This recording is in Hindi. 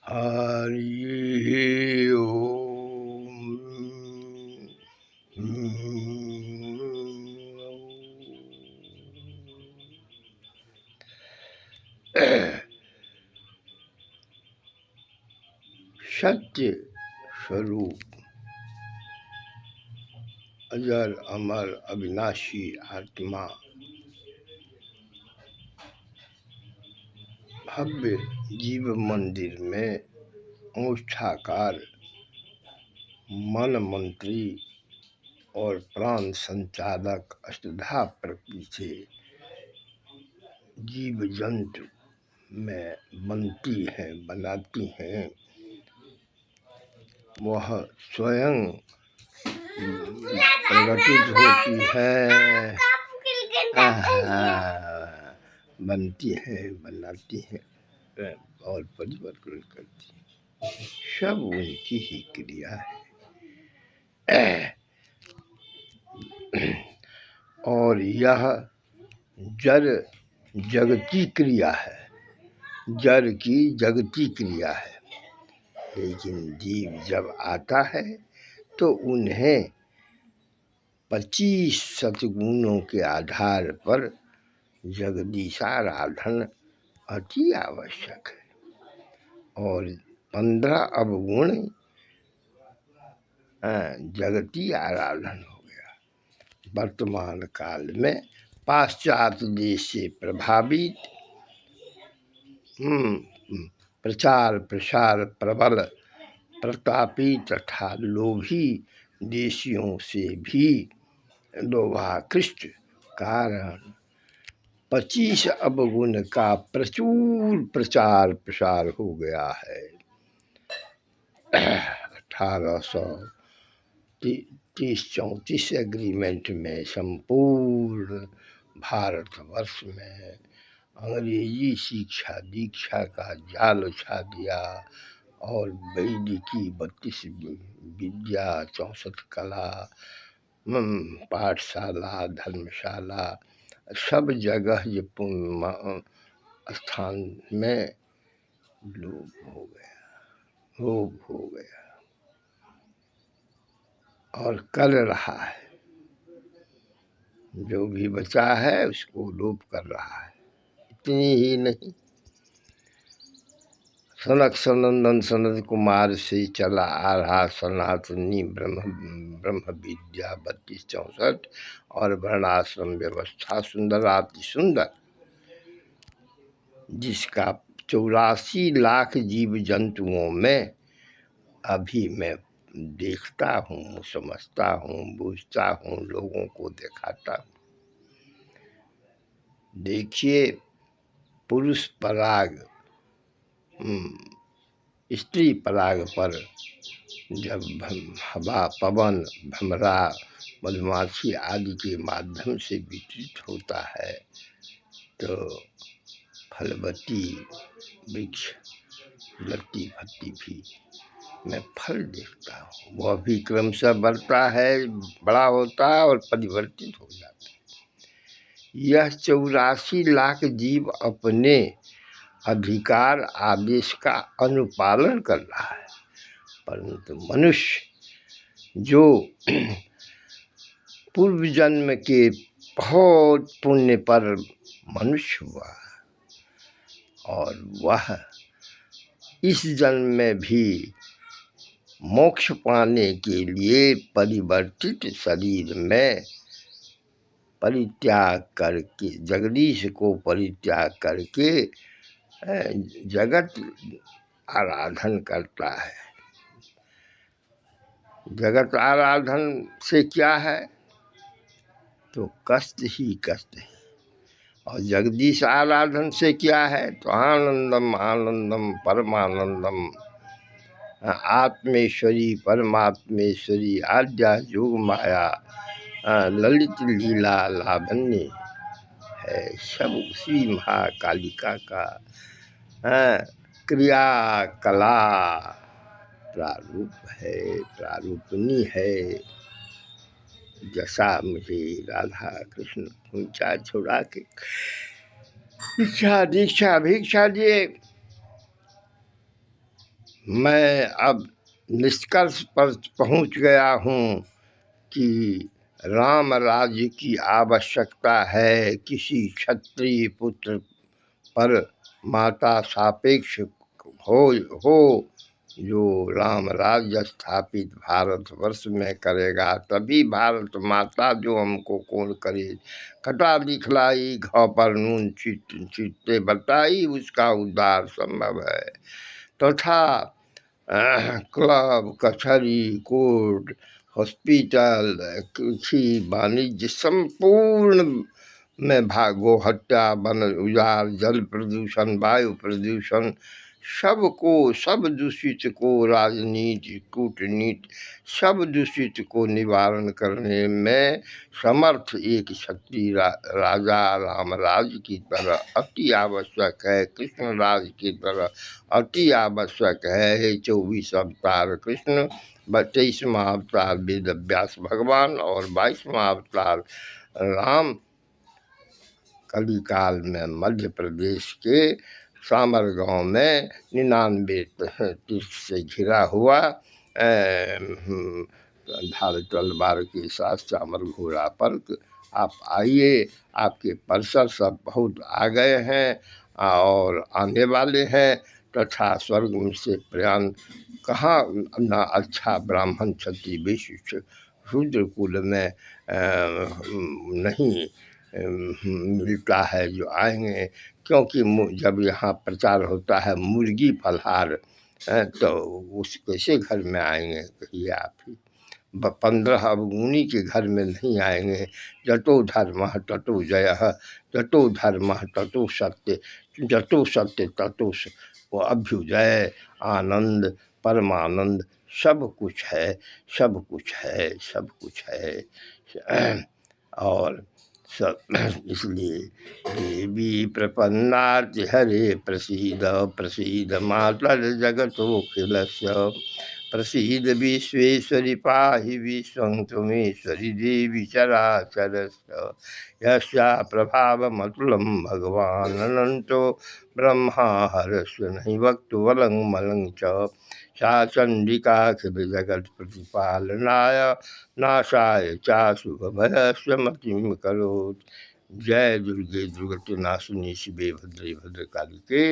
हरि ओम। सत्य स्वरूप अजर अमर अविनाशी आत्मा भव्य जीव मंदिर में अंगुष्ठाकार मन मंत्री और प्राण संचालक अष्टधा प्रकृति से जीव जंतु में बनती हैं, बनाती हैं। वह स्वयं प्रकटित होती है, बनती है, बनाती है और परिवर्तन करती है। सब उनकी ही क्रिया है। और यह जड़ जगती क्रिया है, जड़ की जगती क्रिया है। लेकिन जीव जब आता है तो उन्हें 25 सद्गुणों के आधार पर जगदीशाराधन अति आवश्यक है और 15 अवगुण जगती आराधन हो गया। वर्तमान काल में पाश्चात्य देश से प्रभावित प्रचार प्रसार प्रबल प्रतापी तथा लोभी देशियों से भी लोभाकृष्ट कारण 25 अवगुण का प्रचुर प्रचार प्रसार हो गया है। 1830-34 एग्रीमेंट में संपूर्ण भारतवर्ष में अंग्रेजी शिक्षा दीक्षा का जाल छा दिया और वैदिकी 32 विद्या 64 कला पाठशाला धर्मशाला सब जगह ये स्थान में लोप हो गया और कर रहा है। जो भी बचा है उसको लोप कर रहा है। इतनी ही नहीं, सनक सनंदन सनत कुमार से चला आ रहा सनातनी ब्रह्म विद्या 32-64 और वर्णाश्रम व्यवस्था सुंदर अति सुंदर, जिसका 84 लाख जीव जंतुओं में अभी मैं देखता हूँ, समझता हूँ, बूझता हूँ, लोगों को दिखाता हूँ। देखिए, पुरुष पराग स्त्री पराग पर जब हवा पवन भमरा मधुमाछी आदि के माध्यम से वितरित होता है तो फलवती वृक्ष लत्ती फत्ती भी मैं फल देखता हूँ। वह भी क्रमशः बढ़ता है, बड़ा होता है और परिवर्तित हो जाता है। यह 84 लाख जीव अपने अधिकार आदेश का अनुपालन कर रहा है, परंतु मनुष्य जो पूर्व जन्म के बहुत पुण्य पर मनुष्य हुआ और वह इस जन्म में भी मोक्ष पाने के लिए परिवर्तित शरीर में परित्याग करके, जगदीश को परित्याग करके जगत आराधन करता है। जगत आराधन से क्या है तो कष्ट ही कष्ट है, और जगदीश आराधन से क्या है तो आनंदम आनंदम परमानंदम, आत्मेश्वरी परमात्मेश्वरी आद्या योग माया ललित लीला लावण्य है। सब उसी महाकालिका का क्रिया कला प्रारूप है, प्रारूपनी है। जैसा मुझे राधा कृष्ण पूछा छोड़ा के इच्छा दीक्षा भिक्षा दिए, मैं अब निष्कर्ष पर पहुंच गया हूँ कि राम राज्य की आवश्यकता है। किसी क्षत्रिय पुत्र पर माता सापेक्ष हो जो राम राज्य स्थापित भारतवर्ष में करेगा, तभी भारत माता जो हमको कौन करे। खटा दिखलाई घाव पर नून छींटते बताई, उसका उद्धार संभव है। तथा क्लब, कचहरी, कोर्ट, हॉस्पिटल, कृषि, वाणिज्य संपूर्ण में भागो हत्या, वन उजाड़, जल प्रदूषण, वायु प्रदूषण, सबको, सब दूषित को, राजनीति, कूटनीति, सब दूषित को निवारण करने में समर्थ एक शक्ति राजा रामराज की तरह अति आवश्यक है। कृष्ण राज की तरह अति आवश्यक है। 24 अवतार कृष्ण, 23वां अवतार वेद व्यास भगवान और 22वां अवतार राम कली काल में मध्य प्रदेश के सामर गांव में 99 तीर्थ से घिरा हुआ ढाल तलवार के साथ सामर घोड़ा पर आप आइए। आपके परिसर सब बहुत आ गए हैं और आने वाले हैं। तथा स्वर्ग से प्रयाण कहाँ न अच्छा ब्राह्मण क्षत्रिय वैश्य शूद्र कुल में नहीं मिलता है जो आएंगे। क्योंकि जब यहाँ प्रचार होता है मुर्गी फलहार तो उस कैसे घर में आएंगे, कहिए आप ही। 15 अवगुणी के घर में नहीं आएंगे। जतो धर्म ततो जय, जतो धर्म ततो सत्य, जतो सत्य ततो वो अभ्युदय, आनंद, परमानंद, सब कुछ है, सब कुछ है, सब कुछ है। और सब इसलिए देवी प्रपन्नाति हरे प्रसीद प्रसीद मातर जगतोखिलस्य, प्रसीद विश्वेश्वरी पाहि विश्वं त्वमेश्वरी देवी चराचरस्य। यस्या प्रभावमतुलं भगवान् अनंतो ब्रह्मा हरस्य नहि वक्तुवलं मलं च। सा चंडिकाखिल जगत प्रतिपालनाय नाशाय चाशुभभयस्य मतिं करोति। जय दुर्गे दुर्गति नाशिनी शिवे भद्रे भद्रकालिके।